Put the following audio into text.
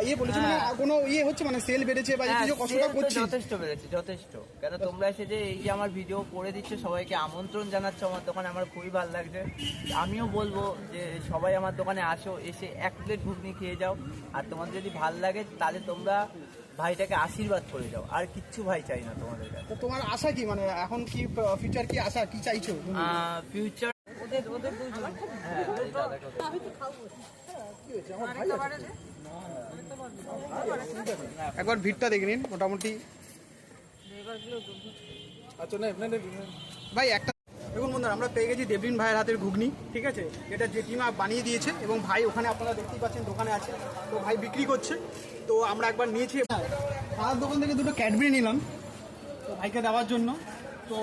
ইয়ে বলেছে মানে কোনো ইয়ে হচ্ছে মানে সেল বেড়েছে বা কিছু কষ্টটা করছি যথেষ্ট বেড়েছে যথেষ্ট। কেন তোমরা এসে যে এই যে আমার ভিডিও করে দিচ্ছে, সবাইকে আমন্ত্রণ জানাচ্ছ আমার দোকানে, আমার খুবই ভালো লাগছে। আমিও বলবো যে সবাই আমার দোকানে আসো, এসে এক প্লেট ঘুগনি খেয়ে যাও। আর তোমাদের যদি ভালো লাগে তাহলে তোমরা ভাইটাকে আশীর্বাদ করে যাও, আর কিচ্ছু ভাই চাই না তোমাদের কাছে। তো তোমার আশা কি মানে এখন কি ফিউচার কি আশা কি চাইছো? ফিউচার একবার ভিড়টা দেখে নিন মোটামুটি। ভাই একটা দেখুন বন্ধুরা, আমরা পেয়ে গেছি দেবরিন ভাইয়ের হাতের ঘুগনি, ঠিক আছে? এটা জেঠিমা বানিয়ে দিয়েছে এবং ভাই ওখানে আপনারা দেখতেই পাচ্ছেন দোকানে আছে, তো ভাই বিক্রি করছে। তো আমরা একবার নিয়েছি, আমার দোকান থেকে দুটো ক্যাডবেরি নিলাম তো ভাইকে দেওয়ার জন্য। তো